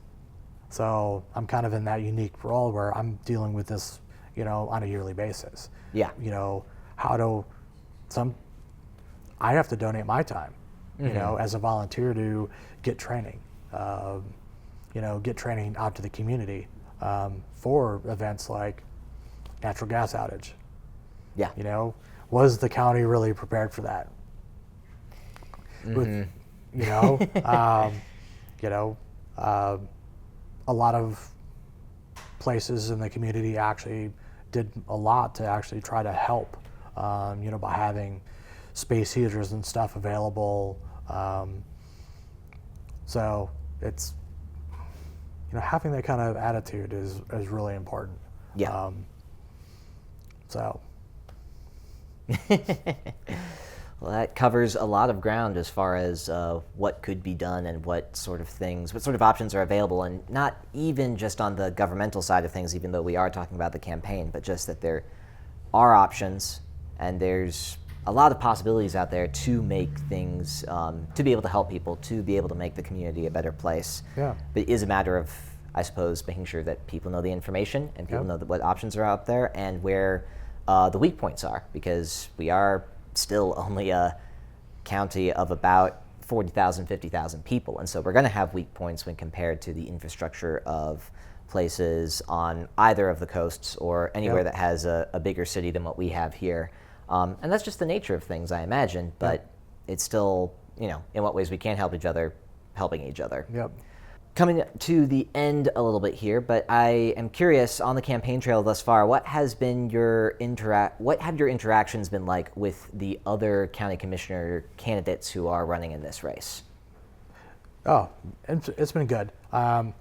B: So I'm kind of in that unique role where I'm dealing with this, on a yearly basis.
A: Yeah.
B: I have to donate my time, as a volunteer to get training, get training out to the community for events like natural gas outage.
A: Yeah.
B: Was the county really prepared for that? A lot of places in the community actually did a lot to actually try to help, by having space heaters and stuff available. So it's, having that kind of attitude is really important.
A: Yeah.
B: So.
A: Well, that covers a lot of ground as far as what could be done and what sort of options are available, and not even just on the governmental side of things, even though we are talking about the campaign, but just that there are options and there's a lot of possibilities out there to make things, to be able to help people, to be able to make the community a better place.
B: Yeah.
A: But it is a matter of, I suppose, making sure that people know the information and people know what options are out there and where the weak points are, because we are still only a county of about 40,000, 50,000 people. And so we're going to have weak points when compared to the infrastructure of places on either of the coasts or anywhere that has a bigger city than what we have here. And that's just the nature of things, I imagine, but it's still, in what ways we can help each other, helping each other.
B: Yep.
A: Coming to the end a little bit here, but I am curious, on the campaign trail thus far, what have your interactions been like with the other county commissioner candidates who are running in this race?
B: Oh, it's been good. I'm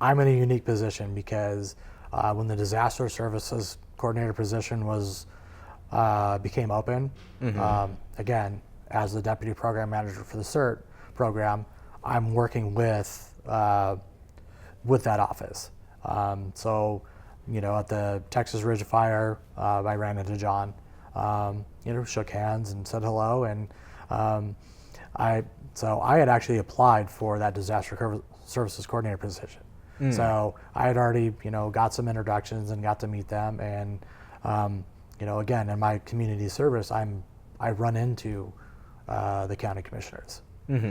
B: in a unique position because when the disaster services coordinator position became open, again, as the deputy program manager for the CERT program, I'm working with that office. So, at the Texas Ridge fire, I ran into John, shook hands and said hello. And I had actually applied for that disaster services coordinator position. So I had already, got some introductions and got to meet them. And, again, in my community service, I run into the county commissioners.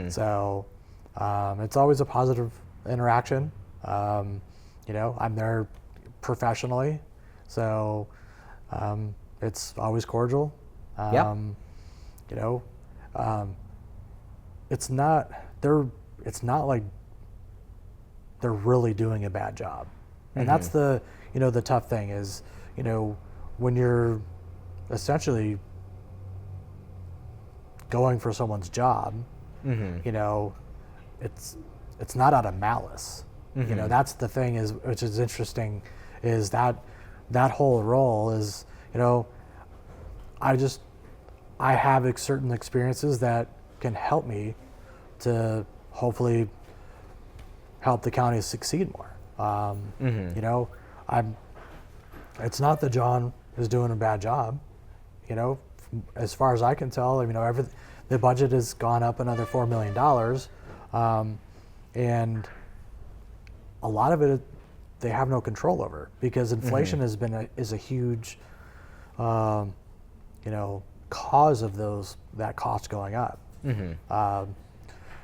B: So it's always a positive interaction. I'm there professionally, so it's always cordial. It's not like they're really doing a bad job. And that's the, the tough thing is, when you're essentially going for someone's job, it's not out of malice. That's the thing is, which is interesting, is that whole role is, I have certain experiences that can help me to hopefully help the county succeed more. It's not that John is doing a bad job, as far as I can tell. The budget has gone up another $4 million, and a lot of it they have no control over, because inflation is a huge, cause of that cost going up.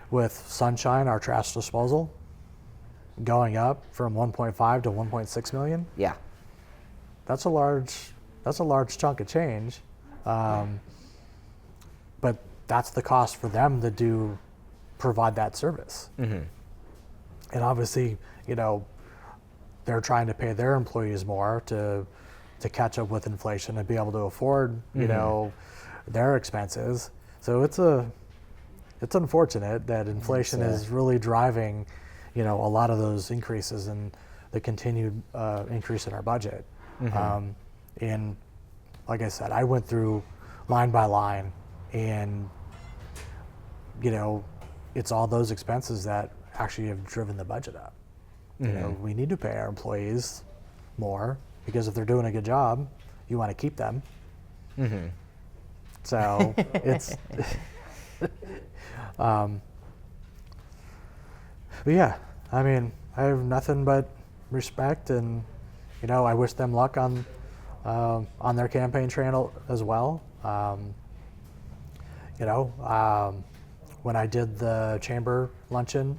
B: With Sunshine, our trash disposal, going up from 1.5 to 1.6 million.
A: Yeah,
B: that's a large chunk of change, but that's the cost for them to provide that service. And obviously, they're trying to pay their employees more to catch up with inflation and be able to afford, their expenses. So it's unfortunate that inflation is really driving, a lot of those increases and the continued increase in our budget. And like I said, I went through line by line, and it's all those expenses that actually have driven the budget up. We need to pay our employees more, because if they're doing a good job, you want to keep them. So it's, but yeah, I have nothing but respect, and I wish them luck on their campaign trail as well. When I did the chamber luncheon,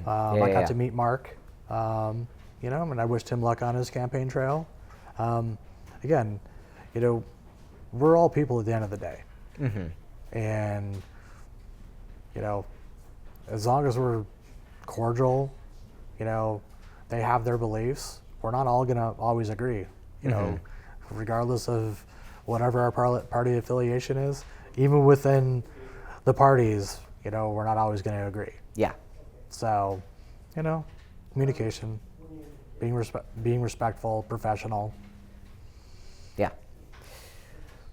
B: I got to meet Mark, and I wished him luck on his campaign trail. Again, we're all people at the end of the day. And, as long as we're cordial, they have their beliefs, we're not all going to always agree, regardless of whatever our party affiliation is. Even within the parties, we're not always going to agree.
A: Yeah.
B: So, communication, being respectful, professional.
A: Yeah.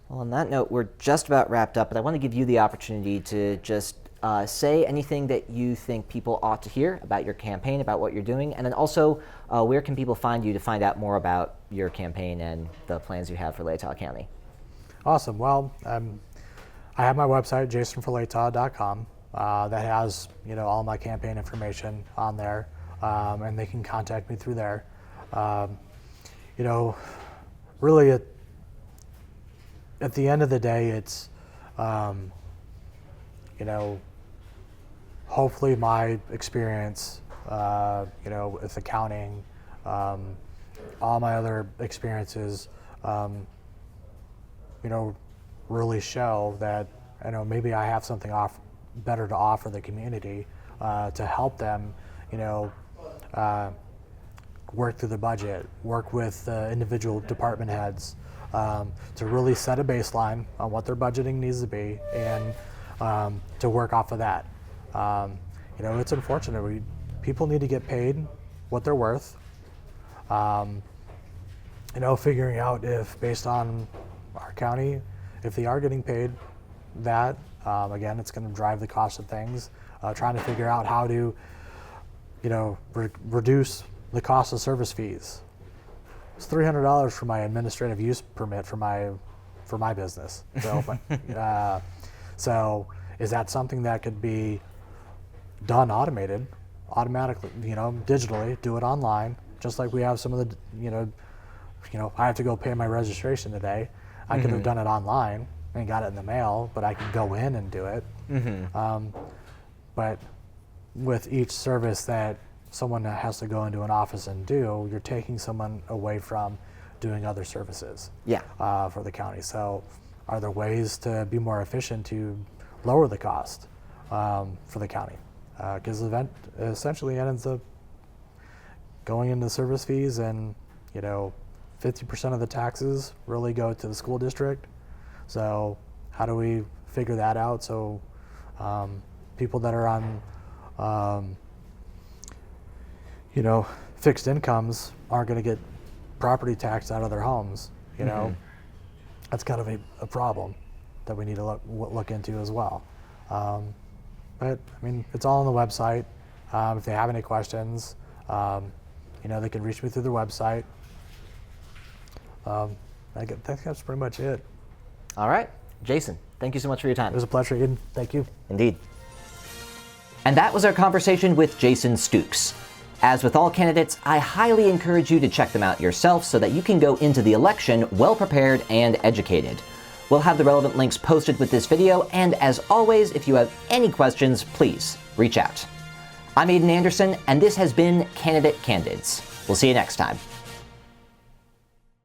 A: Well, on that note, we're just about wrapped up, but I want to give you the opportunity to just say anything that you think people ought to hear about your campaign, about what you're doing, and then also where can people find you to find out more about your campaign and the plans you have for Latah County?
B: Awesome. Well, I have my website, jasonforlatah.com, that has all my campaign information on there, and they can contact me through there. Really at the end of the day, it's hopefully my experience, with accounting, all my other experiences, really show that maybe I have something better to offer the community, to help them, work through the budget, work with individual department heads, to really set a baseline on what their budgeting needs to be, and to work off of that. It's unfortunate. People need to get paid what they're worth. Figuring out if, based on our county, if they are getting paid that, again, it's going to drive the cost of things. Trying to figure out how to, reduce the cost of service fees. It's $300 for my administrative use permit for my business. So, so is that something that could be done automatically, digitally? Do it online, just like we have some of the, I have to go pay my registration today. I could have done it online and got it in the mail, but I could go in and do it. But with each service that someone has to go into an office and do, you're taking someone away from doing other services for the county. So are there ways to be more efficient to lower the cost for the county? Because the event essentially ends up going into service fees, and 50% of the taxes really go to the school district. So how do we figure that out so people that are on fixed incomes aren't going to get property tax out of their homes? That's kind of a problem that we need to look into as well. But I mean, it's all on the website. If they have any questions, they can reach me through the website. I think that's pretty much it.
A: All right. Jason, thank you so much for your time.
B: It was a pleasure, Eden. Thank you.
A: Indeed. And that was our conversation with Jason Stooks. As with all candidates, I highly encourage you to check them out yourself so that you can go into the election well prepared and educated. We'll have the relevant links posted with this video, and as always, if you have any questions, please reach out. I'm Aiden Anderson, and this has been Candidate Candids. We'll see you next time.